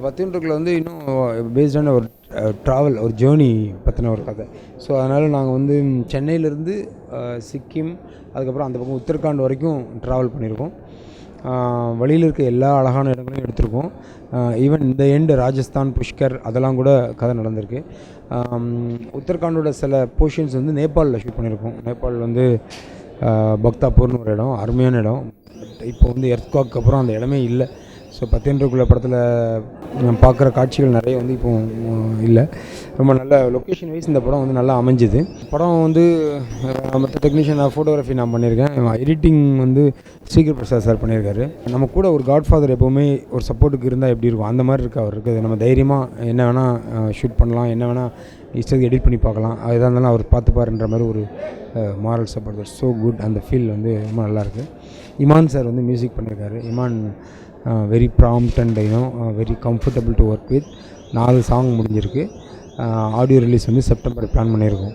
பத்தியொன்றுக்குள்ள வந்து இன்னும் பேஸ்டான ஒரு ட்ராவல், ஒரு ஜேர்னி பற்றின ஒரு கதை. ஸோ அதனால் நாங்கள் வந்து சென்னையிலேருந்து சிக்கிம், அதுக்கப்புறம் அந்த பக்கம் உத்தரகாண்ட் வரைக்கும் ட்ராவல் பண்ணியிருக்கோம். வழியில் இருக்க எல்லா அழகான இடங்களையும் எடுத்திருக்கோம். ஈவன் இந்த எண்டு ராஜஸ்தான், புஷ்கர் அதெல்லாம் கூட கதை நடந்திருக்கு. உத்தரகாண்டோட சில போர்ஷன்ஸ் வந்து நேபாளில் ஷூட் பண்ணியிருக்கோம். நேபாள் வந்து பக்தாப்பூர்னு ஒரு இடம், அருமையான இடம். பட் இப்போ வந்து எர்த்குவாக்கு அப்புறம் அந்த இடமே இல்லை. ஸோ பத்தியொன்றுக்குள்ள படத்தில் பார்க்குற காட்சிகள் நிறைய வந்து இப்போ இல்லை. ரொம்ப நல்ல லொக்கேஷன் வைஸ் இந்த படம் வந்து நல்லா அமைஞ்சுது. படம் வந்து மற்ற டெக்னீஷியன், ஃபோட்டோகிராஃபி நான் பண்ணியிருக்கேன். எடிட்டிங் வந்து ஸ்ரீகர் பிரசாத் சார் பண்ணியிருக்காரு. நம்ம கூட ஒரு காட்ஃபாதர் எப்போவுமே ஒரு சப்போர்ட்டுக்கு இருந்தால் எப்படி இருக்கும், அந்த மாதிரி இருக்குது அவர் இருக்குது. நம்ம தைரியமாக என்ன வேணால் ஷூட் பண்ணலாம், என்ன வேணால் இஷ்டத்துக்கு எடிட் பண்ணி பார்க்கலாம், எதாக இருந்தாலும் அவர் பார்த்துப்பாருன்ற மாதிரி ஒரு மாரல் சப்போர்ட். So good. அந்த ஃபீல் வந்து ரொம்ப நல்லாயிருக்கு. இமான் சார் வந்து மியூசிக் பண்ணியிருக்காரு. Imman very prompt and very comfortable to work with. 4 song முடிஞ்சிருக்கு. ஆடியோ ரிலீஸ் வந்து செப்டம்பர் பிளான் பண்ணியிருக்கோம்.